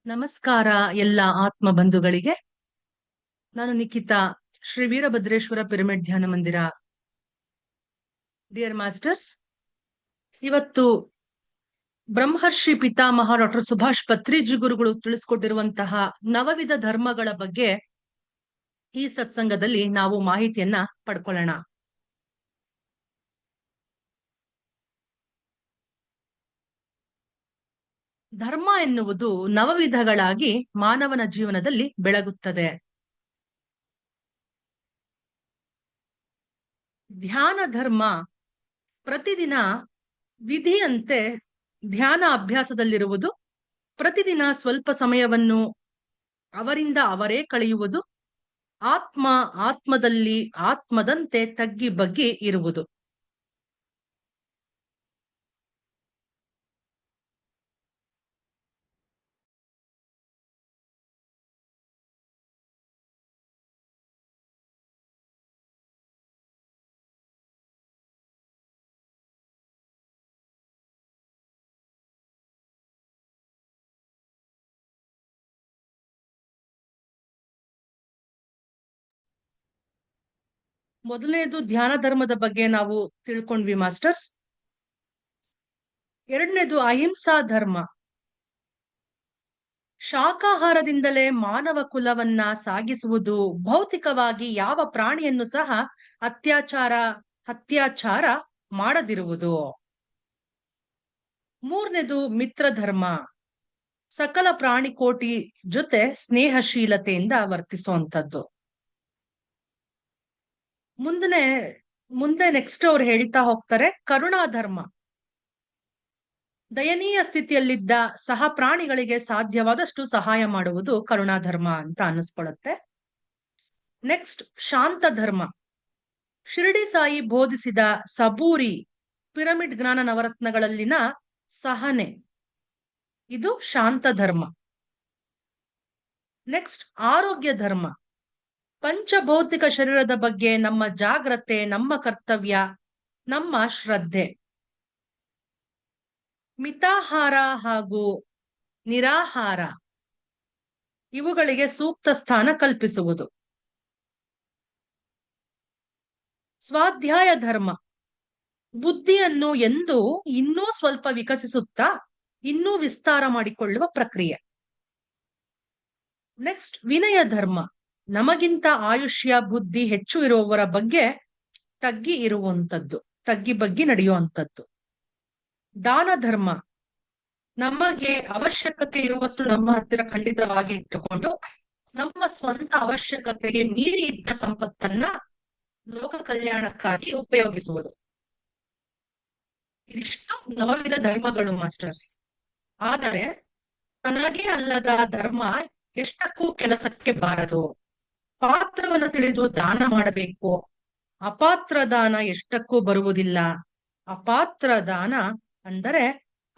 ನಮಸ್ಕಾರ ಎಲ್ಲ ಆತ್ಮ ಬಂಧುಗಳಿಗೆ. ನಾನು ನಿಖಿತಾ, ಶ್ರೀ ವೀರಭದ್ರೇಶ್ವರ ಪಿರಮಿಡ್ ಧ್ಯಾನ ಮಂದಿರ. ಡಿಯರ್ ಮಾಸ್ಟರ್ಸ್, ಇವತ್ತು ಬ್ರಹ್ಮರ್ಷಿ ಪಿತಾಮಹ ಡಾಕ್ಟರ್ ಸುಭಾಷ್ ಪತ್ರಿಜಿ ಗುರುಗಳು ತಿಳಿಸ್ಕೊಟ್ಟಿರುವಂತಹ ನವವಿಧ ಧರ್ಮಗಳ ಬಗ್ಗೆ ಈ ಸತ್ಸಂಗದಲ್ಲಿ ನಾವು ಮಾಹಿತಿಯನ್ನ ಪಡ್ಕೊಳ್ಳೋಣ. ಧರ್ಮ ಎನ್ನುವುದು ನವವಿಧಗಳಾಗಿ ಮಾನವನ ಜೀವನದಲ್ಲಿ ಬೆಳಗುತ್ತದೆ. ಧ್ಯಾನ ಧರ್ಮ ಪ್ರತಿದಿನ ವಿಧಿಯಂತೆ ಧ್ಯಾನ ಅಭ್ಯಾಸದಲ್ಲಿರುವುದು, ಪ್ರತಿದಿನ ಸ್ವಲ್ಪ ಸಮಯವನ್ನು ಅವರಿಂದ ಅವರೇ ಕಳೆಯುವುದು, ಆತ್ಮ ಆತ್ಮದಲ್ಲಿ ಆತ್ಮದಂತೆ ತಗ್ಗಿ ಬಗ್ಗಿ ಇರುವುದು. ಮೊದಲನೇದು ಧ್ಯಾನ ಧರ್ಮದ ಬಗ್ಗೆ ನಾವು ತಿಳ್ಕೊಂಡ್ವಿ ಮಾಸ್ಟರ್ಸ್. ಎರಡನೇದು ಅಹಿಂಸಾ ಧರ್ಮ. ಶಾಕಾಹಾರದಿಂದಲೇ ಮಾನವ ಕುಲವನ್ನ ಸಾಗಿಸುವುದು, ಭೌತಿಕವಾಗಿ ಯಾವ ಪ್ರಾಣಿಯನ್ನು ಸಹ ಹತ್ಯಾಚಾರ ಮಾಡದಿರುವುದು. ಮೂರನೇದು ಮಿತ್ರ ಧರ್ಮ. ಸಕಲ ಪ್ರಾಣಿಕೋಟಿ ಜೊತೆ ಸ್ನೇಹಶೀಲತೆಯಿಂದ ವರ್ತಿಸುವಂತದ್ದು. ಮುಂದೆ ನೆಕ್ಸ್ಟ್ ಅವ್ರು ಹೇಳ್ತಾ ಹೋಗ್ತಾರೆ ಕರುಣಾ ಧರ್ಮ. ದಯನೀಯ ಸ್ಥಿತಿಯಲ್ಲಿದ್ದ ಸಹ ಪ್ರಾಣಿಗಳಿಗೆ ಸಾಧ್ಯವಾದಷ್ಟು ಸಹಾಯ ಮಾಡುವುದು ಕರುಣಾ ಧರ್ಮ ಅಂತ ಅನ್ನಿಸ್ಕೊಳ್ಳುತ್ತೆ. ನೆಕ್ಸ್ಟ್ ಶಾಂತ ಧರ್ಮ. ಶಿರಡಿ ಸಾಯಿ ಬೋಧಿಸಿದ ಸಬೂರಿ, ಪಿರಮಿಡ್ ಜ್ಞಾನ ನವರತ್ನಗಳಲ್ಲಿನ ಸಹನೆ, ಇದು ಶಾಂತ ಧರ್ಮ. ನೆಕ್ಸ್ಟ್ ಆರೋಗ್ಯ ಧರ್ಮ. ಪಂಚಭೌತಿಕ ಶರೀರದ ಬಗ್ಗೆ ನಮ್ಮ ಜಾಗ್ರತೆ, ನಮ್ಮ ಕರ್ತವ್ಯ, ನಮ್ಮ ಶ್ರದ್ಧೆ. ಮಿತಾಹಾರ ಹಾಗೂ ನಿರಾಹಾರ ಇವುಗಳಿಗೆ ಸೂಕ್ತ ಸ್ಥಾನ ಕಲ್ಪಿಸುವುದು. ಸ್ವಾಧ್ಯಾಯ ಧರ್ಮ. ಬುದ್ಧಿಯನ್ನು ಇನ್ನೂ ಸ್ವಲ್ಪ ವಿಕಸಿಸುತ್ತಾ ಇನ್ನೂ ವಿಸ್ತಾರ ಮಾಡಿಕೊಳ್ಳುವ ಪ್ರಕ್ರಿಯೆ. ನೆಕ್ಸ್ಟ್ ವಿನಯ ಧರ್ಮ. ನಮಗಿಂತ ಆಯುಷ್ಯ ಬುದ್ಧಿ ಹೆಚ್ಚು ಇರುವವರ ಬಗ್ಗೆ ತಗ್ಗಿ ಬಗ್ಗಿ ನಡೆಯುವಂಥದ್ದು. ದಾನ ಧರ್ಮ. ನಮಗೆ ಅವಶ್ಯಕತೆ ಇರುವಷ್ಟು ನಮ್ಮ ಹತ್ತಿರ ಖಂಡಿತವಾಗಿ ಇಟ್ಟುಕೊಂಡು ನಮ್ಮ ಸ್ವಂತ ಅವಶ್ಯಕತೆಗೆ ಮೀರಿ ಇದ್ದ ಸಂಪತ್ತನ್ನ ಲೋಕ ಕಲ್ಯಾಣಕ್ಕಾಗಿ ಉಪಯೋಗಿಸುವುದು. ಇದಿಷ್ಟು ನವವಿಧ ಧರ್ಮಗಳು ಮಾಸ್ಟರ್ಸ್. ಆದರೆ ತನಗೆ ಅಲ್ಲದ ಧರ್ಮ ಎಷ್ಟಕ್ಕೂ ಕೆಲಸಕ್ಕೆ ಬಾರದು. ಪಾತ್ರವನ್ನು ತಿಳಿದು ದಾನ ಮಾಡಬೇಕು. ಅಪಾತ್ರ ದಾನ ಎಷ್ಟಕ್ಕೂ ಬರುವುದಿಲ್ಲ. ಅಪಾತ್ರ ದಾನ ಅಂದರೆ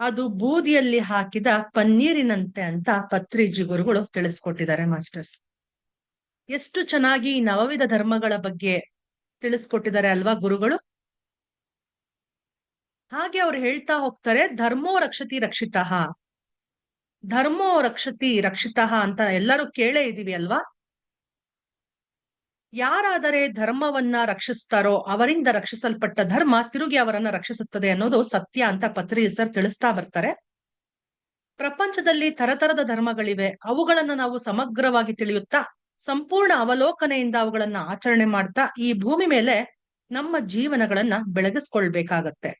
ಅದು ಬೂದಿಯಲ್ಲಿ ಹಾಕಿದ ಪನ್ನೀರಿನಂತೆ ಅಂತ ಪತ್ರಿಜಿ ಗುರುಗಳು ತಿಳಿಸ್ಕೊಟ್ಟಿದ್ದಾರೆ ಮಾಸ್ಟರ್ಸ್. ಎಷ್ಟು ಚೆನ್ನಾಗಿ ನವವಿಧ ಧರ್ಮಗಳ ಬಗ್ಗೆ ತಿಳಿಸ್ಕೊಟ್ಟಿದ್ದಾರೆ ಅಲ್ವಾ ಗುರುಗಳು. ಹಾಗೆ ಅವ್ರು ಹೇಳ್ತಾ ಹೋಗ್ತಾರೆ, ಧರ್ಮೋ ರಕ್ಷತಿ ರಕ್ಷಿತಃ. ಧರ್ಮೋ ರಕ್ಷತಿ ರಕ್ಷಿತಃ ಅಂತ ಎಲ್ಲರೂ ಕೇಳೇ ಇದೀವಿ ಅಲ್ವಾ. ಯಾರಾದರೆ ಧರ್ಮವನ್ನ ರಕ್ಷಿಸ್ತಾರೋ ಅವರಿಂದ ರಕ್ಷಿಸಲ್ಪಟ್ಟ ಧರ್ಮ ತಿರುಗಿ ಅವರನ್ನ ರಕ್ಷಿಸುತ್ತದೆ ಅನ್ನೋದು ಸತ್ಯ ಅಂತ ಪತ್ರಿ ಸರ್ ತಿಳಿಸ್ತಾ ಬರ್ತಾರೆ. ಪ್ರಪಂಚದಲ್ಲಿ ತರತರದ ಧರ್ಮಗಳಿವೆ. ಅವುಗಳನ್ನ ನಾವು ಸಮಗ್ರವಾಗಿ ತಿಳಿಯುತ್ತಾ ಸಂಪೂರ್ಣ ಅವಲೋಕನೆಯಿಂದ ಅವುಗಳನ್ನ ಆಚರಣೆ ಮಾಡ್ತಾ ಈ ಭೂಮಿ ಮೇಲೆ ನಮ್ಮ ಜೀವನಗಳನ್ನ ಬೆಳಗಿಸ್ಕೊಳ್ಬೇಕಾಗತ್ತೆ.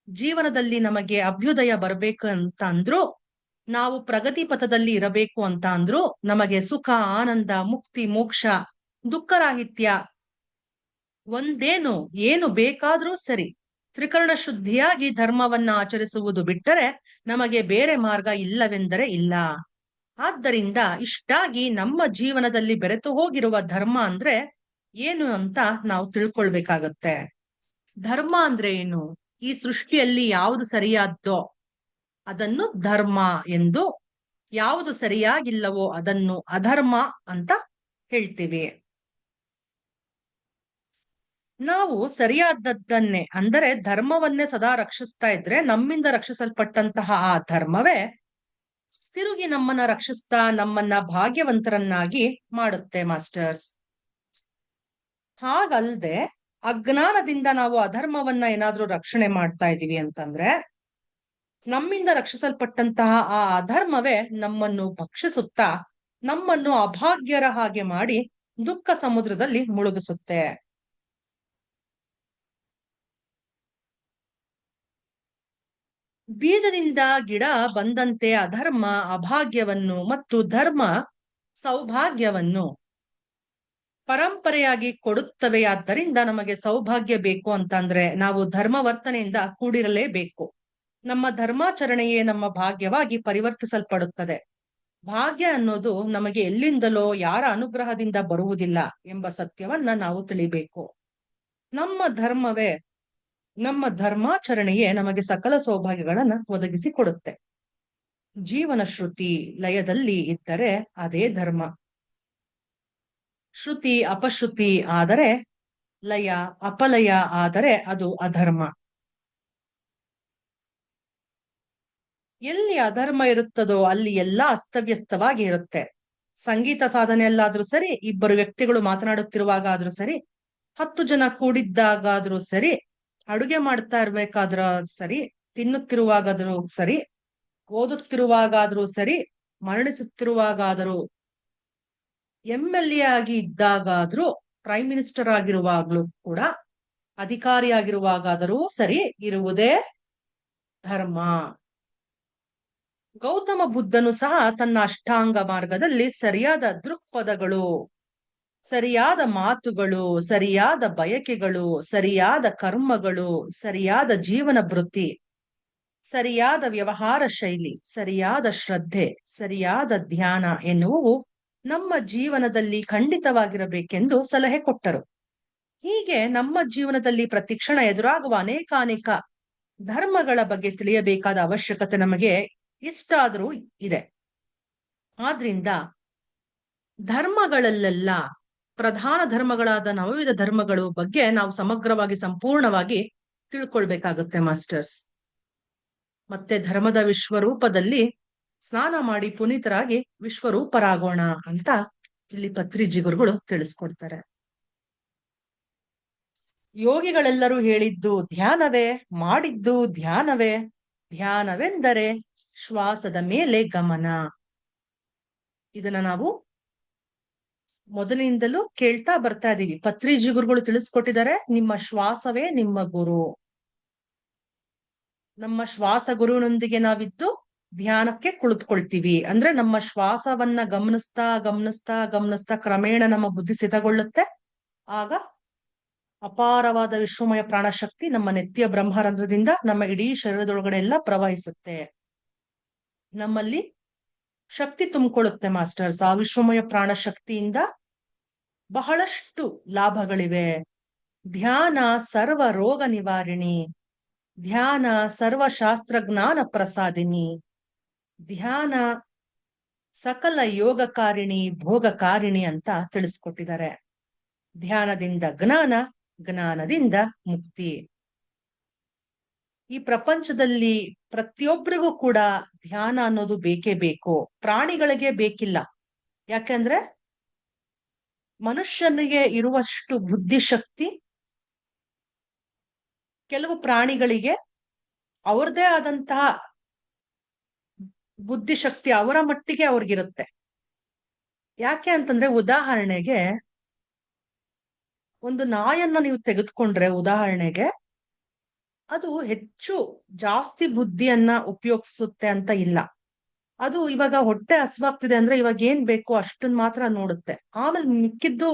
ಜೀವನದಲ್ಲಿ ನಮಗೆ ಅಭ್ಯುದಯ ಬರ್ಬೇಕು ಅಂತ ಅಂದ್ರು, ನಾವು ಪ್ರಗತಿ ಪಥದಲ್ಲಿ ಇರಬೇಕು ಅಂತ ಅಂದ್ರು, ನಮಗೆ ಸುಖ, ಆನಂದ, ಮುಕ್ತಿ, ಮೋಕ್ಷ, ದುಃಖರಾಹಿತ್ಯ ಏನು ಬೇಕಾದ್ರೂ ಸರಿ, ತ್ರಿಕರಣ ಶುದ್ಧಿಯಾಗಿ ಧರ್ಮವನ್ನ ಆಚರಿಸುವುದು ಬಿಟ್ಟರೆ ನಮಗೆ ಬೇರೆ ಮಾರ್ಗ ಇಲ್ಲವೆಂದರೆ ಇಲ್ಲ. ಆದ್ದರಿಂದ ಇಷ್ಟಾಗಿ ನಮ್ಮ ಜೀವನದಲ್ಲಿ ಬೆರೆತು ಹೋಗಿರುವ ಧರ್ಮ ಅಂದ್ರೆ ಏನು ಅಂತ ನಾವು ತಿಳ್ಕೊಳ್ಬೇಕಾಗತ್ತೆ. ಧರ್ಮ ಅಂದ್ರೆ ಏನು? ಈ ಸೃಷ್ಟಿಯಲ್ಲಿ ಯಾವುದು ಸರಿಯಾದ್ದೋ ಅದನ್ನು ಧರ್ಮ ಎಂದು, ಯಾವುದು ಸರಿಯಾಗಿಲ್ಲವೋ ಅದನ್ನು ಅಧರ್ಮ ಅಂತ ಹೇಳ್ತೀವಿ. ನಾವು ಸರಿಯಾದದ್ದನ್ನೇ ಅಂದರೆ ಧರ್ಮವನ್ನೇ ಸದಾ ರಕ್ಷಿಸ್ತಾ ಇದ್ರೆ ನಮ್ಮಿಂದ ರಕ್ಷಿಸಲ್ಪಟ್ಟಂತಹ ಆ ಧರ್ಮವೇ ತಿರುಗಿ ನಮ್ಮನ್ನ ರಕ್ಷಿಸ್ತಾ ನಮ್ಮನ್ನ ಭಾಗ್ಯವಂತರನ್ನಾಗಿ ಮಾಡುತ್ತೆ ಮಾಸ್ಟರ್ಸ್. ಹಾಗಲ್ದೆ ಅಜ್ಞಾನದಿಂದ ನಾವು ಅಧರ್ಮವನ್ನ ಏನಾದ್ರೂ ರಕ್ಷಣೆ ಮಾಡ್ತಾ ಇದೀವಿ ಅಂತಂದ್ರೆ ನಮ್ಮಿಂದ ರಕ್ಷಿಸಲ್ಪಟ್ಟಂತಹ ಆ ಅಧರ್ಮವೇ ನಮ್ಮನ್ನು ಭಕ್ಷಿಸುತ್ತಾ ನಮ್ಮನ್ನು ಅಭಾಗ್ಯರ ಹಾಗೆ ಮಾಡಿ ದುಃಖ ಸಮುದ್ರದಲ್ಲಿ ಮುಳುಗಿಸುತ್ತೆ. ಬೀಜದಿಂದ ಗಿಡ ಬಂದಂತೆ ಅಧರ್ಮ ಅಭಾಗ್ಯವನ್ನು ಮತ್ತು ಧರ್ಮ ಸೌಭಾಗ್ಯವನ್ನು ಪರಂಪರೆಯಾಗಿ ಕೊಡುತ್ತವೆಯಾದ್ದರಿಂದ ನಮಗೆ ಸೌಭಾಗ್ಯ ಬೇಕು ಅಂತಂದ್ರೆ ನಾವು ಧರ್ಮವರ್ತನೆಯಿಂದ ಕೂಡಿರಲೇಬೇಕು. ನಮ್ಮ ಧರ್ಮಾಚರಣೆಯೇ ನಮ್ಮ ಭಾಗ್ಯವಾಗಿ ಪರಿವರ್ತಿಸಲ್ಪಡುತ್ತದೆ. ಭಾಗ್ಯ ಅನ್ನೋದು ನಮಗೆ ಎಲ್ಲಿಂದಲೋ ಯಾರ ಅನುಗ್ರಹದಿಂದ ಬರುವುದಿಲ್ಲ ಎಂಬ ಸತ್ಯವನ್ನ ನಾವು ತಿಳಿಬೇಕು. ನಮ್ಮ ಧರ್ಮಾಚರಣೆಯೇ ನಮಗೆ ಸಕಲ ಸೌಭಾಗ್ಯಗಳನ್ನ ಒದಗಿಸಿ ಕೊಡುತ್ತೆ. ಜೀವನ ಶ್ರುತಿ ಲಯದಲ್ಲಿ ಇದ್ದರೆ ಅದೇ ಧರ್ಮ. ಶ್ರುತಿ ಅಪಶ್ರುತಿ ಆದರೆ ಲಯ ಅಪಲಯ ಆದರೆ ಅದು ಅಧರ್ಮ. ಎಲ್ಲಿ ಅಧರ್ಮ ಇರುತ್ತದೋ ಅಲ್ಲಿ ಎಲ್ಲಾ ಅಸ್ತವ್ಯಸ್ತವಾಗಿ ಇರುತ್ತೆ. ಸಂಗೀತ ಸಾಧನೆಯಲ್ಲಾದ್ರೂ ಸರಿ, ಇಬ್ಬರು ವ್ಯಕ್ತಿಗಳು ಮಾತನಾಡುತ್ತಿರುವಾಗ ಆದ್ರೂ ಸರಿ, 10 ಜನ ಕೂಡಿದ್ದಾಗಾದ್ರೂ ಸರಿ, ಅಡುಗೆ ಮಾಡ್ತಾ ಇರ್ಬೇಕಾದ್ರೂ ಸರಿ, ತಿನ್ನುತ್ತಿರುವಾಗಾದ್ರೂ ಸರಿ, ಓದುತ್ತಿರುವಾಗಾದ್ರೂ ಸರಿ, ಮರಣಿಸುತ್ತಿರುವಾಗಾದರೂ, MLA ಆಗಿ ಇದ್ದಾಗಾದ್ರೂ, ಪ್ರೈಮ್ ಮಿನಿಸ್ಟರ್ ಆಗಿರುವಾಗ್ಲೂ ಕೂಡ, ಅಧಿಕಾರಿಯಾಗಿರುವಾಗಾದರೂ ಸರಿ ಇರುವುದೇ ಧರ್ಮ. ಗೌತಮ ಬುದ್ಧನು ಸಹ ತನ್ನ ಅಷ್ಟಾಂಗ ಮಾರ್ಗದಲ್ಲಿ ಸರಿಯಾದ ದೃಕ್ಪಥಗಳು, ಸರಿಯಾದ ಮಾತುಗಳು, ಸರಿಯಾದ ಬಯಕೆಗಳು, ಸರಿಯಾದ ಕರ್ಮಗಳು, ಸರಿಯಾದ ಜೀವನ ವೃತ್ತಿ, ಸರಿಯಾದ ವ್ಯವಹಾರ ಶೈಲಿ, ಸರಿಯಾದ ಶ್ರದ್ಧೆ, ಸರಿಯಾದ ಧ್ಯಾನ ಎನ್ನುವು ನಮ್ಮ ಜೀವನದಲ್ಲಿ ಖಂಡಿತವಾಗಿರಬೇಕೆಂದು ಸಲಹೆ ಕೊಟ್ಟರು. ಹೀಗೆ ನಮ್ಮ ಜೀವನದಲ್ಲಿ ಪ್ರತಿಕ್ಷಣ ಎದುರಾಗುವ ಅನೇಕಾನೇಕ ಧರ್ಮಗಳ ಬಗ್ಗೆ ತಿಳಿಯಬೇಕಾದ ಅವಶ್ಯಕತೆ ನಮಗೆ ಇಷ್ಟಾದರೂ ಇದೆ. ಆದ್ರಿಂದ ಧರ್ಮಗಳಲ್ಲೆಲ್ಲ ಪ್ರಧಾನ ಧರ್ಮಗಳಾದ ನವವಿಧ ಧರ್ಮಗಳು ಬಗ್ಗೆ ನಾವು ಸಮಗ್ರವಾಗಿ ಸಂಪೂರ್ಣವಾಗಿ ತಿಳ್ಕೊಳ್ಬೇಕಾಗುತ್ತೆ ಮಾಸ್ಟರ್ಸ್. ಮತ್ತೆ ಧರ್ಮದ ವಿಶ್ವರೂಪದಲ್ಲಿ ಸ್ನಾನ ಮಾಡಿ ಪುನೀತರಾಗಿ ವಿಶ್ವರೂಪರಾಗೋಣ ಅಂತ ಇಲ್ಲಿ ಪತ್ರಿಜಿ ಗುರುಗಳು ತಿಳಿಸ್ಕೊಡ್ತಾರೆ. ಯೋಗಿಗಳೆಲ್ಲರೂ ಹೇಳಿದ್ದು ಧ್ಯಾನವೇ, ಮಾಡಿದ್ದು ಧ್ಯಾನವೇ. ಧ್ಯಾನವೆಂದರೆ ಶ್ವಾಸದ ಮೇಲೆ ಗಮನ. ಇದನ್ನ ನಾವು ಮೊದಲಿನಿಂದಲೂ ಕೇಳ್ತಾ ಬರ್ತಾ ಇದೀವಿ. ಪತ್ರಿಜಿ ಗುರುಗಳು ತಿಳಿಸ್ಕೊಟ್ಟಿದ್ದಾರೆ, ನಿಮ್ಮ ಶ್ವಾಸವೇ ನಿಮ್ಮ ಗುರು. ನಮ್ಮ ಶ್ವಾಸ ಗುರುವಿನೊಂದಿಗೆ ನಾವಿದ್ದು ಧ್ಯಾನಕ್ಕೆ ಕುಳಿತುಕೊಳ್ತೀವಿ ಅಂದ್ರೆ ನಮ್ಮ ಶ್ವಾಸವನ್ನ ಗಮನಿಸ್ತಾ ಗಮನಿಸ್ತಾ ಗಮನಿಸ್ತಾ ಕ್ರಮೇಣ ನಮ್ಮ ಬುದ್ಧಿ ಸ್ಥಿತಗೊಳ್ಳುತ್ತೆ. ಆಗ ಅಪಾರವಾದ ವಿಶ್ವಮಯ ಪ್ರಾಣಶಕ್ತಿ ನಮ್ಮ ನೆತ್ತಿಯ ಬ್ರಹ್ಮರಂಧ್ರದಿಂದ ನಮ್ಮ ಇಡೀ ಶರೀರದೊಳಗಡೆ ಎಲ್ಲ ಪ್ರವಹಿಸುತ್ತೆ. ನಮ್ಮಲ್ಲಿ ಶಕ್ತಿ ತುಂಬಿಕೊಳ್ಳುತ್ತೆ ಮಾಸ್ಟರ್ಸ್. ಆ ವಿಶ್ವಮಯ ಪ್ರಾಣಶಕ್ತಿಯಿಂದ ಬಹಳಷ್ಟು ಲಾಭಗಳಿವೆ. ಧ್ಯಾನ ಸರ್ವ ರೋಗ ನಿವಾರಿಣಿ, ಧ್ಯಾನ ಸರ್ವಶಾಸ್ತ್ರಜ್ಞಾನ ಪ್ರಸಾದಿನಿ, ಧ್ಯಾನ ಸಕಲ ಯೋಗಕಾರಿಣಿ ಭೋಗಕಾರಿಣಿ ಅಂತ ತಿಳಿಸ್ಕೊಟ್ಟಿದ್ದಾರೆ. ಧ್ಯಾನದಿಂದ ಜ್ಞಾನ, ಜ್ಞಾನದಿಂದ ಮುಕ್ತಿ. ಈ ಪ್ರಪಂಚದಲ್ಲಿ ಪ್ರತಿಯೊಬ್ಬರಿಗೂ ಕೂಡ ಧ್ಯಾನ ಅನ್ನೋದು ಬೇಕೇ ಬೇಕು. ಪ್ರಾಣಿಗಳಿಗೆ ಬೇಕಿಲ್ಲ. ಯಾಕೆಂದ್ರೆ ಮನುಷ್ಯನಿಗೆ ಇರುವಷ್ಟು ಬುದ್ಧಿಶಕ್ತಿ ಕೆಲವು ಪ್ರಾಣಿಗಳಿಗೆ ಅವ್ರದೇ ಆದಂತಹ ಬುದ್ಧಿಶಕ್ತಿ ಅವರ ಮಟ್ಟಿಗೆ ಅವ್ರಿಗಿರುತ್ತೆ. ಯಾಕೆ ಅಂತಂದ್ರೆ ಉದಾಹರಣೆಗೆ ಒಂದು ನಾಯನ್ನ ನೀವು ತೆಗೆದುಕೊಂಡ್ರೆ ಉದಾಹರಣೆಗೆ ಅದು ಜಾಸ್ತಿ ಬುದ್ಧಿಯನ್ನ ಉಪಯೋಗಿಸುತ್ತೆ ಅಂತ ಇಲ್ಲ. ಅದು ಇವಾಗ ಹೊಟ್ಟೆ ಹಸ್ವಾಗ್ತಿದೆ ಅಂದ್ರೆ ಇವಾಗ ಏನ್ ಬೇಕು ಅಷ್ಟನ್ ಮಾತ್ರ ನೋಡುತ್ತೆ. ಆಮೇಲೆ ಮಿಕ್ಕಿದ್ದು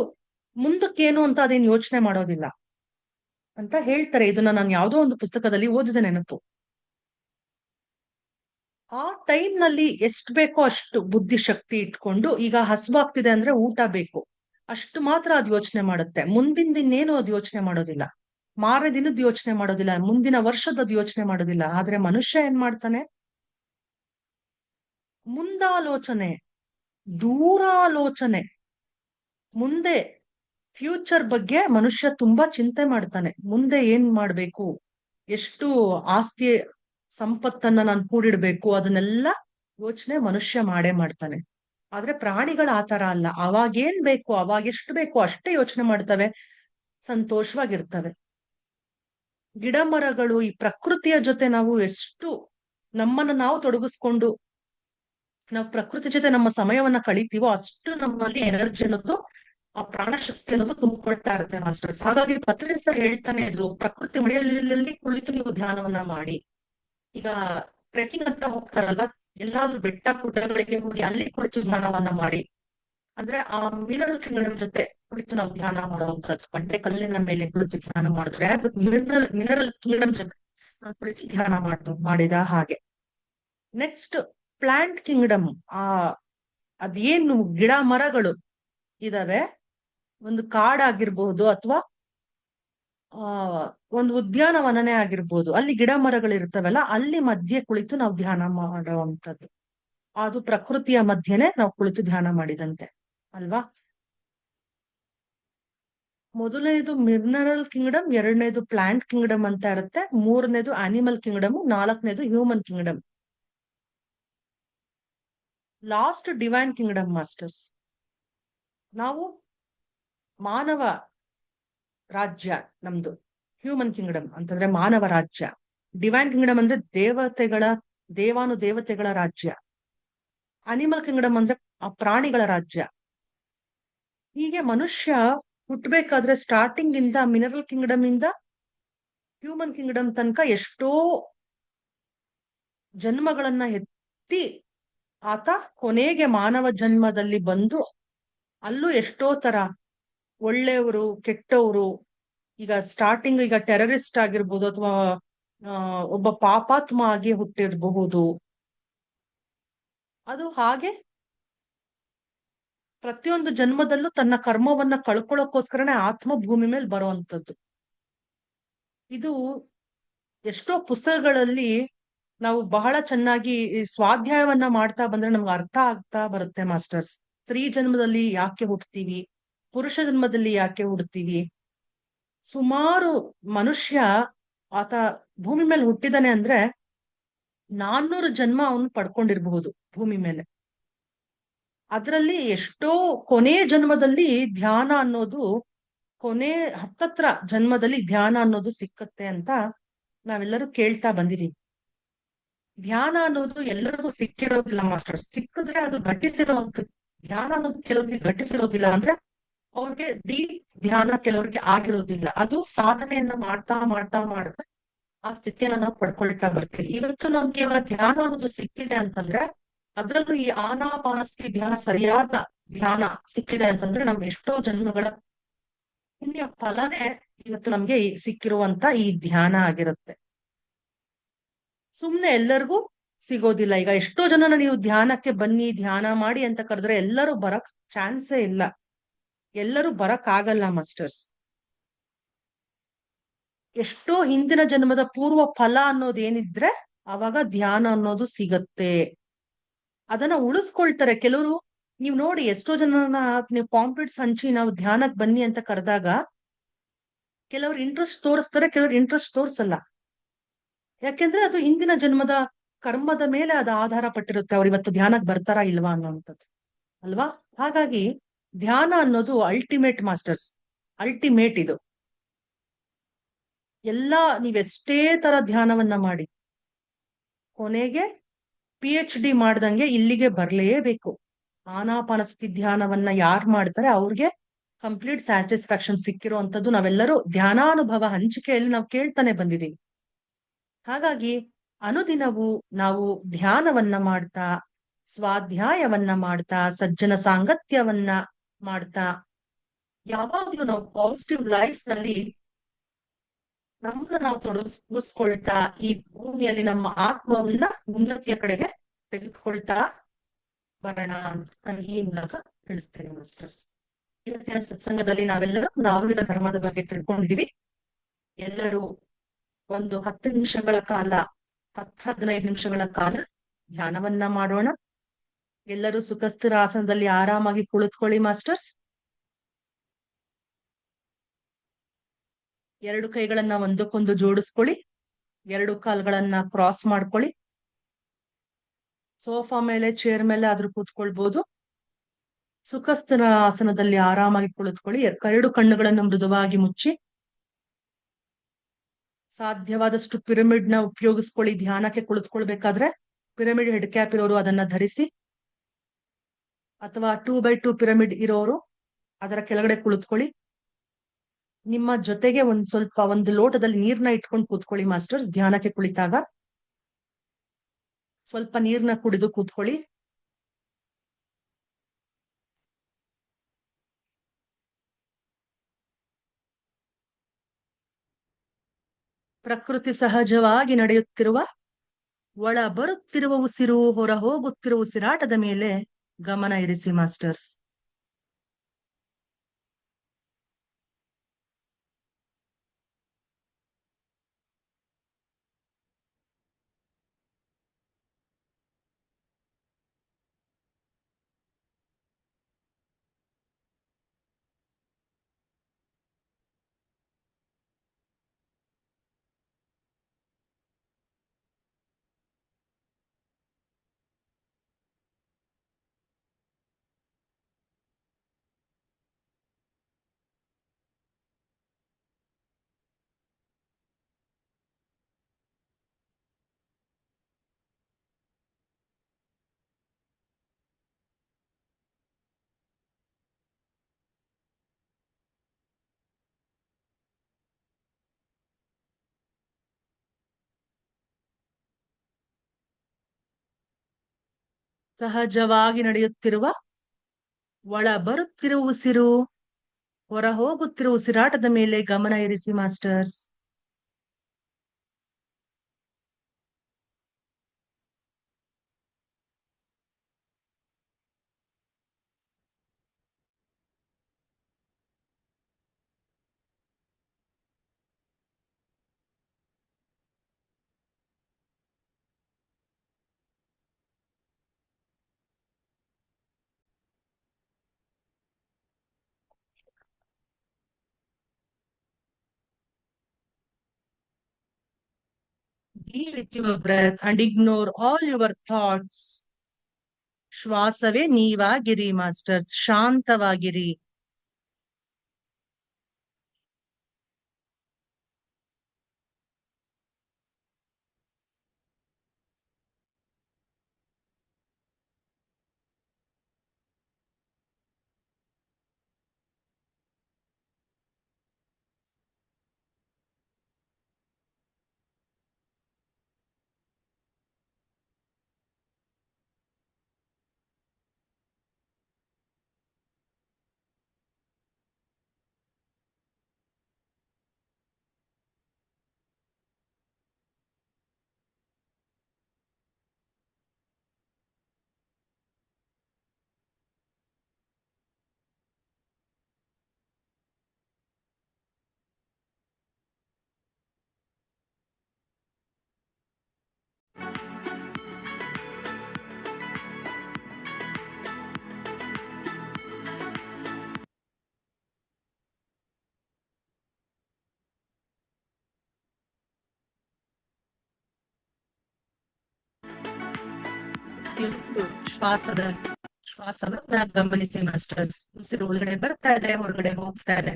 ಮುಂದಕ್ಕೇನು ಅಂತ ಅದೇನ್ ಯೋಚನೆ ಮಾಡೋದಿಲ್ಲ ಅಂತ ಹೇಳ್ತಾರೆ. ಇದನ್ನ ನಾನು ಯಾವ್ದೋ ಒಂದು ಪುಸ್ತಕದಲ್ಲಿ ಓದಿದ ನೆನಪು. ಆ ಟೈಮ್ ನಲ್ಲಿ ಎಷ್ಟ್ ಬೇಕೋ ಅಷ್ಟು ಬುದ್ಧಿಶಕ್ತಿ ಇಟ್ಕೊಂಡು, ಈಗ ಹಸ್ವಾಗ್ತಿದೆ ಅಂದ್ರೆ ಊಟ ಬೇಕು ಅಷ್ಟು ಮಾತ್ರ ಅದು ಯೋಚನೆ ಮಾಡುತ್ತೆ. ಮುಂದಿನ ದಿನೇನು ಅದು ಯೋಚನೆ ಮಾಡೋದಿಲ್ಲ, ಮಾರನೇ ದಿನದ ಯೋಚನೆ ಮಾಡೋದಿಲ್ಲ, ಮುಂದಿನ ವರ್ಷದ ಯೋಚನೆ ಮಾಡೋದಿಲ್ಲ. ಆದ್ರೆ ಮನುಷ್ಯ ಏನ್ ಮಾಡ್ತಾನೆ, ಮುಂದಾಲೋಚನೆ, ದೂರಾಲೋಚನೆ, ಮುಂದೆ ಫ್ಯೂಚರ್ ಬಗ್ಗೆ ಮನುಷ್ಯ ತುಂಬಾ ಚಿಂತೆ ಮಾಡ್ತಾನೆ. ಮುಂದೆ ಏನ್ ಮಾಡ್ಬೇಕು, ಎಷ್ಟು ಆಸ್ತಿ ಸಂಪತ್ತನ್ನ ನಾನು ಕೂಡಿಡ್ಬೇಕು, ಅದನ್ನೆಲ್ಲ ಯೋಚನೆ ಮನುಷ್ಯ ಮಾಡೇ ಮಾಡ್ತಾನೆ. ಆದ್ರೆ ಪ್ರಾಣಿಗಳು ಆತರ ಅಲ್ಲ. ಅವಾಗೇನ್ ಬೇಕು, ಅವಾಗ ಎಷ್ಟು ಬೇಕು ಅಷ್ಟೇ ಯೋಚನೆ ಮಾಡ್ತವೆ, ಸಂತೋಷವಾಗಿರ್ತವೆ. ಗಿಡ ಮರಗಳು, ಈ ಪ್ರಕೃತಿಯ ಜೊತೆ ನಾವು ಎಷ್ಟು ನಮ್ಮನ್ನ ನಾವು ತೊಡಗಿಸ್ಕೊಂಡು ನಾವು ಪ್ರಕೃತಿ ಜೊತೆ ನಮ್ಮ ಸಮಯವನ್ನ ಕಳಿತೀವೋ ಅಷ್ಟು ನಮ್ಮಲ್ಲಿ ಎನರ್ಜಿ ಅನ್ನೋದು, ಆ ಪ್ರಾಣಶಕ್ತಿ ಅನ್ನೋದು ತುಂಬಿಕೊಳ್ತಾ ಇರುತ್ತೆ ಮಾಸ್ಟರ್ಸ್. ಹಾಗಾಗಿ ಪತ್ರಿ ಸರ್ ಹೇಳ್ತಾನೆ ಇದ್ರು, ಪ್ರಕೃತಿ ಮಳೆಯಲ್ಲಿ ಕುಳಿತು ನೀವು ಧ್ಯಾನವನ್ನ ಮಾಡಿ. ಈಗ ಟ್ರೆಕಿಂಗ್ ಅಂತ ಹೋಗ್ತಾರಲ್ವಾ, ಎಲ್ಲಾದ್ರೂ ಬೆಟ್ಟ ಗುಡ್ಡಗಳಿಗೆ ಹೋಗಿ ಅಲ್ಲಿ ಕುಳಿತು ಧ್ಯಾನವನ್ನ ಮಾಡಿ. ಅಂದ್ರೆ ಆ ಮಿನರಲ್ ಕಿಂಗ್ಡಮ್ ಜೊತೆ ಕುಳಿತು ನಾವು ಧ್ಯಾನ ಮಾಡುವಂತದ್ದು, ಬಂಡೆ ಕಲ್ಲಿನ ಮೇಲೆ ಕುಳಿತು ಧ್ಯಾನ ಮಾಡಿದ್ರೆ ಅದು ಮಿನರಲ್ ಕಿಂಗ್ಡಮ್ ಜೊತೆ ನಾವು ಕುಳಿತು ಧ್ಯಾನ ಮಾಡಿದ ಹಾಗೆ. Next plant Kingdom. ಅದೇನು ಗಿಡ ಮರಗಳು ಇದಾವೆ, ಒಂದು ಕಾಡಾಗಿರ್ಬಹುದು ಅಥವಾ ಒಂದು ಉದ್ಯಾನವನನೇ ಆಗಿರ್ಬೋದು, ಅಲ್ಲಿ ಗಿಡ ಮರಗಳು ಇರ್ತವಲ್ಲ, ಅಲ್ಲಿ ಮಧ್ಯೆ ಕುಳಿತು ನಾವು ಧ್ಯಾನ ಮಾಡುವಂತದ್ದು. ಅದು ಪ್ರಕೃತಿಯ ಮಧ್ಯೆನೆ ನಾವು ಕುಳಿತು ಧ್ಯಾನ ಮಾಡಿದಂತೆ ಅಲ್ವಾ. ಮೊದಲನೇದು ಮಿನರಲ್ ಕಿಂಗ್ಡಮ್, ಎರಡನೇದು ಪ್ಲಾಂಟ್ ಕಿಂಗ್ಡಮ್ ಅಂತ ಇರುತ್ತೆ, ಮೂರನೇದು ಅನಿಮಲ್ ಕಿಂಗ್ಡಮ್, ನಾಲ್ಕನೇದು human Kingdom, last divine Kingdom masters. ನಾವು ಮಾನವ ರಾಜ್ಯ ನಮ್ದು. ಹ್ಯೂಮನ್ ಕಿಂಗ್ಡಮ್ ಅಂತಂದ್ರೆ ಮಾನವ ರಾಜ್ಯ. ಡಿವೈನ್ ಕಿಂಗ್ಡಮ್ ಅಂದ್ರೆ ದೇವಾನುದೇವತೆಗಳ ರಾಜ್ಯ. ಅನಿಮಲ್ ಕಿಂಗ್ಡಮ್ ಅಂದ್ರೆ ಪ್ರಾಣಿಗಳ ರಾಜ್ಯ. ಹೀಗೆ ಮನುಷ್ಯ ಹುಟ್ಟಬೇಕಾದ್ರೆ ಸ್ಟಾರ್ಟಿಂಗ್ ಇಂದ ಮಿನರಲ್ ಕಿಂಗ್ಡಮ್ ಇಂದ ಹ್ಯೂಮನ್ ಕಿಂಗ್ಡಮ್ ತನಕ ಎಷ್ಟೋ ಜನ್ಮಗಳನ್ನ ಎತ್ತಿ ಆತ ಕೊನೆಗೆ ಮಾನವ ಜನ್ಮದಲ್ಲಿ ಬಂದು ಅಲ್ಲೂ ಎಷ್ಟೋ ತರ ಒಳ್ಳೆಯವರು ಕೆಟ್ಟವರು. ಈಗ ಸ್ಟಾರ್ಟಿಂಗ್ ಈಗ ಟೆರರಿಸ್ಟ್ ಆಗಿರ್ಬೋದು, ಅಥವಾ ಒಬ್ಬ ಪಾಪಾತ್ಮ ಆಗಿ ಹುಟ್ಟಿರಬಹುದು. ಅದು ಹಾಗೆ ಪ್ರತಿಯೊಂದು ಜನ್ಮದಲ್ಲೂ ತನ್ನ ಕರ್ಮವನ್ನ ಕಳ್ಕೊಳ್ಳೋಕೋಸ್ಕರನೇ ಆತ್ಮ ಭೂಮಿ ಮೇಲೆ ಬರುವಂತದ್ದು. ಇದು ಎಷ್ಟೋ ಪುಸ್ತಕಗಳಲ್ಲಿ ನಾವು ಬಹಳ ಚೆನ್ನಾಗಿ ಸ್ವಾಧ್ಯಾಯವನ್ನ ಮಾಡ್ತಾ ಬಂದ್ರೆ ನಮ್ಗೆ ಅರ್ಥ ಆಗ್ತಾ ಬರುತ್ತೆ ಮಾಸ್ಟರ್ಸ್. ಸ್ತ್ರೀ ಜನ್ಮದಲ್ಲಿ ಯಾಕೆ ಹುಟ್ಟುತ್ತೀವಿ, ಪುರುಷ ಜನ್ಮದಲ್ಲಿ ಯಾಕೆ ಹುಡ್ತೀವಿ. ಸುಮಾರು ಮನುಷ್ಯ ಆತ ಭೂಮಿ ಮೇಲೆ ಹುಟ್ಟಿದಾನೆ ಅಂದ್ರೆ 400 ಜನ್ಮ ಅವನು ಪಡ್ಕೊಂಡಿರ್ಬಹುದು ಭೂಮಿ ಮೇಲೆ. ಅದರಲ್ಲಿ ಎಷ್ಟೋ ಕೊನೆ ಜನ್ಮದಲ್ಲಿ ಧ್ಯಾನ ಅನ್ನೋದು, ಕೊನೆ ಹತ್ತತ್ರ ಜನ್ಮದಲ್ಲಿ ಧ್ಯಾನ ಅನ್ನೋದು ಸಿಕ್ಕತ್ತೆ ಅಂತ ನಾವೆಲ್ಲರೂ ಕೇಳ್ತಾ ಬಂದಿದೀವಿ. ಧ್ಯಾನ ಅನ್ನೋದು ಎಲ್ಲರಿಗೂ ಸಿಕ್ಕಿರೋದಿಲ್ಲ ಮಾಸ್ಟರ್. ಸಿಕ್ಕಿದ್ರೆ ಅದು ಘಟಿಸಿರೋದು. ಧ್ಯಾನ ಅನ್ನೋದು ಕೆಲವರಿಗೆ ಘಟಿಸಿರೋದಿಲ್ಲ, ಅಂದ್ರೆ ಅವ್ರಿಗೆ ಡೀಪ್ ಧ್ಯಾನ ಕೆಲವರಿಗೆ ಆಗಿರೋದಿಲ್ಲ. ಅದು ಸಾಧನೆಯನ್ನ ಮಾಡ್ತಾ ಮಾಡ್ತಾ ಮಾಡ್ತಾ ಆ ಸ್ಥಿತಿಯನ್ನ ನಾವು ಪಡ್ಕೊಳ್ತಾ ಬರ್ತೀವಿ. ಇವತ್ತು ನಮ್ಗೆ ಇವಾಗ ಧ್ಯಾನ ಅನ್ನೋದು ಸಿಕ್ಕಿದೆ ಅಂತಂದ್ರೆ, ಅದ್ರಲ್ಲೂ ಈ ಆನಾಪಾನಸ್ತಿ ಧ್ಯಾನ, ಸರಿಯಾದ ಧ್ಯಾನ ಸಿಕ್ಕಿದೆ ಅಂತಂದ್ರೆ ನಮ್ಗೆ ಎಷ್ಟೋ ಜನ್ಮಗಳ ಪುಣ್ಯ ಫಲನೇ ಇವತ್ತು ನಮ್ಗೆ ಸಿಕ್ಕಿರುವಂತ ಈ ಧ್ಯಾನ ಆಗಿರುತ್ತೆ. ಸುಮ್ನೆ ಎಲ್ಲರಿಗೂ ಸಿಗೋದಿಲ್ಲ. ಈಗ ಎಷ್ಟೋ ಜನನ ನೀವು ಧ್ಯಾನಕ್ಕೆ ಬನ್ನಿ, ಧ್ಯಾನ ಮಾಡಿ ಅಂತ ಕರೆದ್ರೆ ಎಲ್ಲರೂ ಬರಕ್ ಚಾನ್ಸೇ ಇಲ್ಲ, ಎಲ್ಲರೂ ಬರಕ್ ಆಗಲ್ಲ ಮಾಸ್ಟರ್ಸ್. ಎಷ್ಟೋ ಹಿಂದಿನ ಜನ್ಮದ ಪೂರ್ವ ಫಲ ಅನ್ನೋದು ಏನಿದ್ರೆ ಅವಾಗ ಧ್ಯಾನ ಅನ್ನೋದು ಸಿಗತ್ತೆ. ಅದನ್ನ ಉಳಿಸ್ಕೊಳ್ತಾರೆ ಕೆಲವರು. ನೀವು ನೋಡಿ, ಎಷ್ಟೋ ಜನನ ನೀವು ಪಾಂಪ್ಲೆಟ್ಸ್ ಹಂಚಿ ನಾವು ಧ್ಯಾನಕ್ ಬನ್ನಿ ಅಂತ ಕರೆದಾಗ ಕೆಲವ್ರು ಇಂಟ್ರೆಸ್ಟ್ ತೋರಿಸ್ತಾರೆ, ಕೆಲವ್ರು ಇಂಟ್ರೆಸ್ಟ್ ತೋರ್ಸಲ್ಲ. ಯಾಕೆಂದ್ರೆ ಅದು ಹಿಂದಿನ ಜನ್ಮದ ಕರ್ಮದ ಮೇಲೆ ಅದು ಆಧಾರ ಪಟ್ಟಿರುತ್ತೆ, ಅವ್ರು ಇವತ್ತು ಧ್ಯಾನಕ್ಕೆ ಬರ್ತಾರಾ ಇಲ್ವಾ ಅನ್ನೋಂಥದ್ದು ಅಲ್ವಾ. ಹಾಗಾಗಿ ಧ್ಯಾನ ಅನ್ನೋದು ಅಲ್ಟಿಮೇಟ್ ಮಾಸ್ಟರ್ಸ್, ಅಲ್ಟಿಮೇಟ್ ಇದು. ಎಲ್ಲಾ ನೀವೆಷ್ಟೇ ತರ ಧ್ಯಾನವನ್ನ ಮಾಡಿ ಕೊನೆಗೆ PhD ಮಾಡ್ದಂಗೆ ಇಲ್ಲಿಗೆ ಬರ್ಲೇಬೇಕು. ಆನಾಪಾನಸತಿ ಧ್ಯಾನವನ್ನ ಯಾರು ಮಾಡ್ತಾರೆ ಅವ್ರಿಗೆ ಕಂಪ್ಲೀಟ್ ಸ್ಯಾಟಿಸ್ಫ್ಯಾಕ್ಷನ್ ಸಿಕ್ಕಿರುವಂತದ್ದು ನಾವೆಲ್ಲರೂ ಧ್ಯಾನಾನುಭವ ಹಂಚಿಕೆಯಲ್ಲಿ ನಾವು ಕೇಳ್ತಾನೆ ಬಂದಿದೀವಿ. ಹಾಗಾಗಿ ಅನುದಿನವೂ ನಾವು ಧ್ಯಾನವನ್ನ ಮಾಡ್ತಾ, ಸ್ವಾಧ್ಯಾಯವನ್ನ ಮಾಡ್ತಾ, ಸಜ್ಜನ ಸಾಂಗತ್ಯವನ್ನ ಮಾಡ್ತಾ, ಯಾವಾಗ್ಲೂ ನಾವು ಪಾಸಿಟಿವ್ ಲೈಫ್ ನಲ್ಲಿ ನಮ್ಮನ್ನ ನಾವು ತೊಡಗಿಸ್ಕೊಳ್ತಾ ಈ ಭೂಮಿಯಲ್ಲಿ ನಮ್ಮ ಆತ್ಮವನ್ನ ಉನ್ನತಿಯ ಕಡೆಗೆ ತೆಗೆದುಕೊಳ್ತಾ ಬರೋಣ ಅಂತ ನಾನು ಈ ಮೂಲಕ ತಿಳಿಸ್ತೇನೆ ಮಾಸ್ಟರ್ಸ್. ಇವತ್ತಿನ ಸತ್ಸಂಗದಲ್ಲಿ ನಾವೆಲ್ಲರೂ ನಾವಿನ ಧರ್ಮದ ಬಗ್ಗೆ ತಿಳ್ಕೊಂಡಿದೀವಿ. ಎಲ್ಲರೂ ಒಂದು 10 ನಿಮಿಷಗಳ ಕಾಲ, 10-15 ನಿಮಿಷಗಳ ಕಾಲ ಧ್ಯಾನವನ್ನ ಮಾಡೋಣ. ಎಲ್ಲರೂ ಸುಖಸ್ಥಿರ ಆಸನದಲ್ಲಿ ಆರಾಮಾಗಿ ಕುಳಿತುಕೊಳ್ಳಿ ಮಾಸ್ಟರ್ಸ್. 2 ಕೈಗಳನ್ನ ಒಂದಕ್ಕೊಂದು ಜೋಡಿಸ್ಕೊಳ್ಳಿ, 2 ಕಾಲ್ಗಳನ್ನ ಕ್ರಾಸ್ ಮಾಡ್ಕೊಳ್ಳಿ. ಸೋಫಾ ಮೇಲೆ, ಚೇರ್ ಮೇಲೆ ಆದ್ರೂ ಕೂತ್ಕೊಳ್ಬಹುದು. ಸುಖಸ್ಥನ ಆಸನದಲ್ಲಿ ಆರಾಮಾಗಿ ಕುಳಿತುಕೊಳ್ಳಿ. ಎರಡು ಕಣ್ಣುಗಳನ್ನು ಮೃದುವಾಗಿ ಮುಚ್ಚಿ ಸಾಧ್ಯವಾದಷ್ಟು ಪಿರಮಿಡ್ ನ ಉಪಯೋಗಿಸ್ಕೊಳ್ಳಿ. ಧ್ಯಾನಕ್ಕೆ ಕುಳಿತುಕೊಳ್ಬೇಕಾದ್ರೆ ಪಿರಮಿಡ್ ಹೆಡ್ ಕ್ಯಾಪ್ ಇರೋರು ಅದನ್ನ ಧರಿಸಿ, ಅಥವಾ 2x2 ಪಿರಮಿಡ್ ಇರೋರು ಅದರ ಕೆಳಗಡೆ ಕುಳಿತುಕೊಳ್ಳಿ. ನಿಮ್ಮ ಜೊತೆಗೆ ಒಂದು ಲೋಟದಲ್ಲಿ ನೀರ್ನ ಇಟ್ಕೊಂಡು ಕೂತ್ಕೊಳ್ಳಿ ಮಾಸ್ಟರ್ಸ್. ಧ್ಯಾನಕ್ಕೆ ಕುಳಿತಾಗ ಸ್ವಲ್ಪ ನೀರ್ನ ಕುಡಿದು ಕೂತ್ಕೊಳ್ಳಿ. ಪ್ರಕೃತಿ ಸಹಜವಾಗಿ ನಡೆಯುತ್ತಿರುವ, ಒಳ ಬರುತ್ತಿರುವ ಉಸಿರು, ಹೊರ ಹೋಗುತ್ತಿರುವ ಉಸಿರಾಟದ ಮೇಲೆ ಗಮನ ಇರಿಸಿ ಮಾಸ್ಟರ್ಸ್. ಸಹಜವಾಗಿ ನಡೆಯುತ್ತಿರುವ, ಒಳ ಬರುತ್ತಿರುವ ಉಸಿರು, ಹೊರ ಹೋಗುತ್ತಿರುವ ಉಸಿರಾಟದ ಮೇಲೆ ಗಮನ ಇರಿಸಿ masters. Be with your breath and ignore all your thoughts. ಶ್ವಾಸವೇ ನೀವಾಗಿರಿ ಮಾಸ್ಟರ್ಸ್. ಶಾಂತವಾಗಿರಿ. ಶ್ವಾಸದ ಶ್ವಾಸವನ್ನ ಗಮನಿಸಿ ಮಾಸ್ಟರ್ಸ್. ಉಸಿರು ಒಳಗಡೆ ಬರ್ತಾ ಇದೆ, ಹೊರಗಡೆ ಹೋಗ್ತಾ ಇದೆ.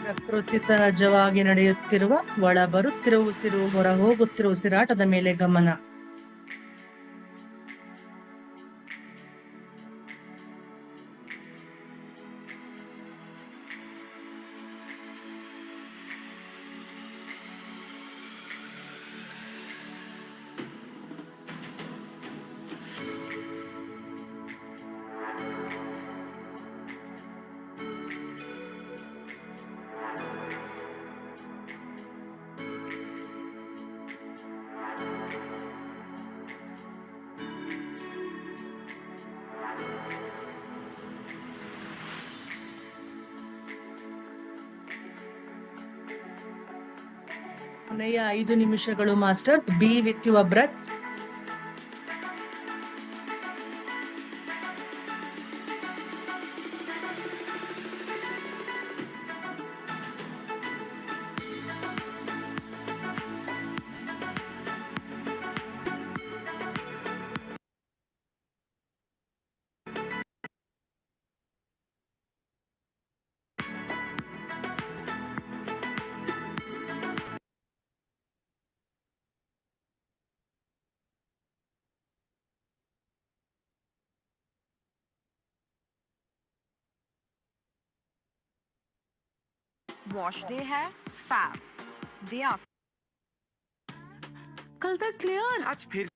ಪ್ರಕೃತಿ ಸಹಜವಾಗಿ ನಡೆಯುತ್ತಿರುವ, ಒಳ ಬರುತ್ತಿರುವ ಉಸಿರು, ಹೊರ ಹೋಗುತ್ತಿರುವ ಉಸಿರಾಟದ ಮೇಲೆ ಗಮನ. ಕೊನೆಯ 5 ನಿಮಿಷಗಳು masters. Be with your breath. Wash day है फैब डे आफ्टर कल तक क्लियर आज फिर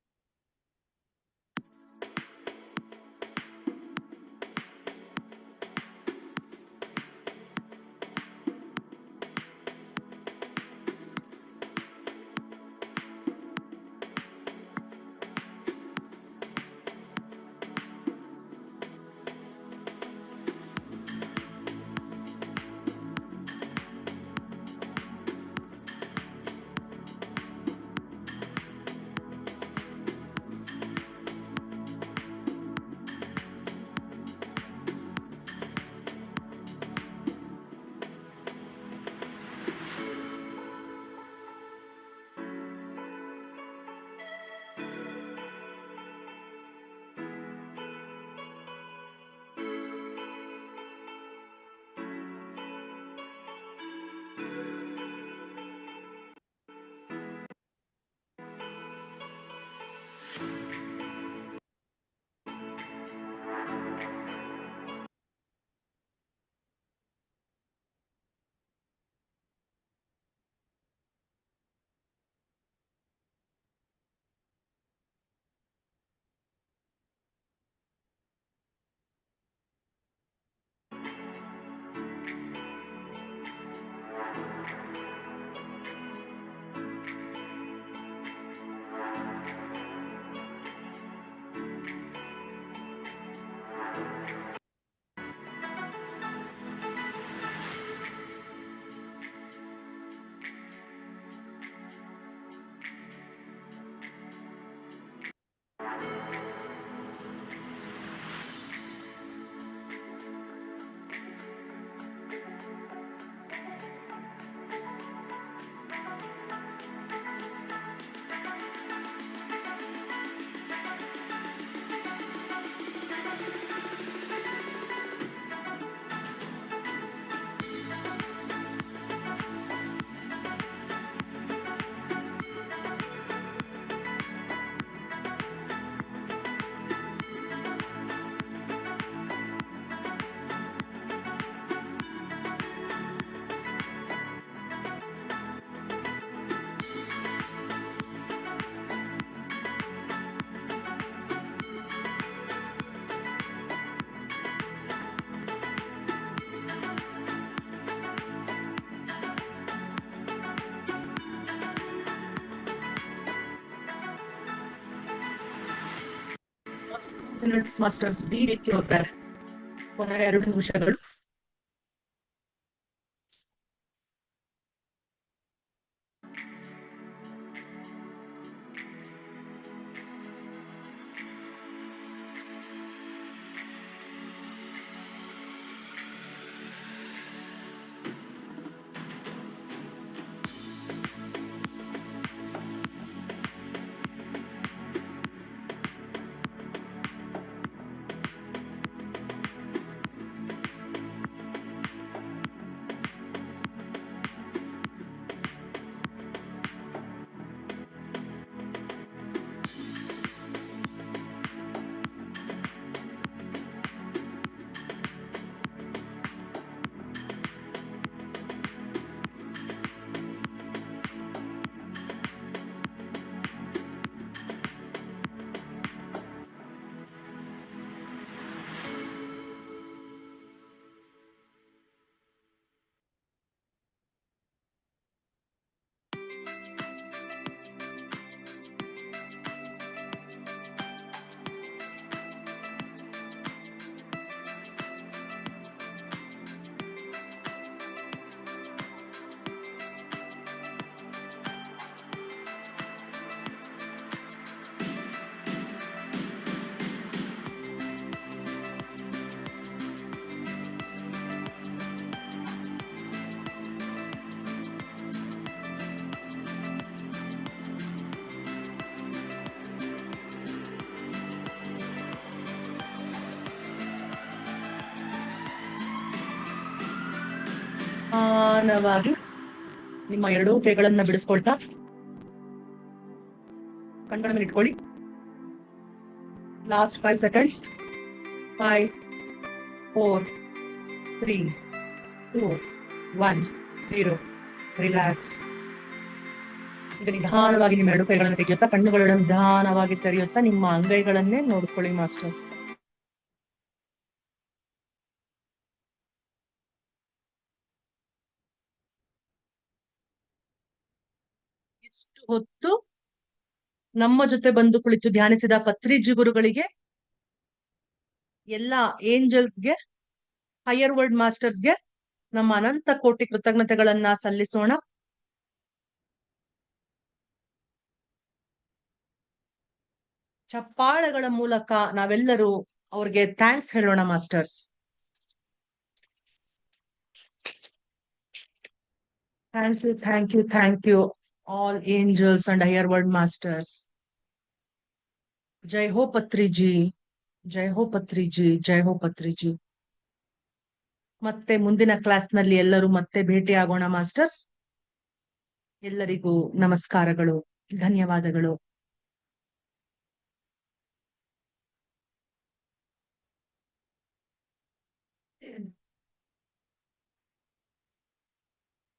ಮಾಸ್ಟರ್ಸ್ ಡಿ ವಿಕ್ಕಿ ಹೋಗ್ತಾರೆ. ಕೊನೆಯ 2 ನಿಮಿಷಗಳು. ನಿಧಾನವಾಗಿ ನಿಮ್ಮ 2 ಕೈಗಳನ್ನ ಬಿಡಿಸ್ಕೊಳ್ತಾ ಕಣ್ಣಗಳ ಮೇಲೆ ಇಟ್ಕೊಳ್ಳಿ. Last 5 seconds. 5 4 3 2 1 0. ರಿಲ್ಯಾಕ್ಸ್. ಈಗ ನಿಧಾನವಾಗಿ ನಿಮ್ಮ ಎರಡು ಕೈಗಳನ್ನು ತೆಗೆಯುತ್ತಾ ಕಣ್ಣುಗಳನ್ನು ನಿಧಾನವಾಗಿ ತೆರೆಯುತ್ತಾ ನಿಮ್ಮ ಅಂಗೈಗಳನ್ನೇ ನೋಡ್ಕೊಳ್ಳಿ ಮಾಸ್ಟರ್ಸ್. ಇಷ್ಟು ಹೊತ್ತು ನಮ್ಮ ಜೊತೆ ಬಂದು ಕುಳಿತು ಧ್ಯಾನಿಸಿದ ಪತ್ರಿಜಿ ಗುರುಗಳಿಗೆ, ಎಲ್ಲ ಏಂಜಲ್ಸ್ಗೆ, ಹೈಯರ್ ವರ್ಲ್ಡ್ ಮಾಸ್ಟರ್ಸ್ಗೆ ನಮ್ಮ ಅನಂತ ಕೋಟಿ ಕೃತಜ್ಞತೆಗಳನ್ನ ಸಲ್ಲಿಸೋಣ. ಚಪ್ಪಾಳೆಗಳ ಮೂಲಕ ನಾವೆಲ್ಲರೂ ಅವ್ರಿಗೆ ಥ್ಯಾಂಕ್ಸ್ ಹೇಳೋಣ masters. Thank you, thank you, thank you all angels and higher world masters. ಜೈ ಹೋ ಪತ್ರಿಜಿ, ಜೈ ಹೋ ಪತ್ರಿಜಿ, ಜೈ ಹೋ ಪತ್ರಿಜಿ. ಮತ್ತೆ ಮುಂದಿನ ಕ್ಲಾಸ್ ನಲ್ಲಿ ಎಲ್ಲರೂ ಮತ್ತೆ ಭೇಟಿ ಆಗೋಣ ಮಾಸ್ಟರ್ಸ್. ಎಲ್ಲರಿಗೂ ನಮಸ್ಕಾರಗಳು, ಧನ್ಯವಾದಗಳು.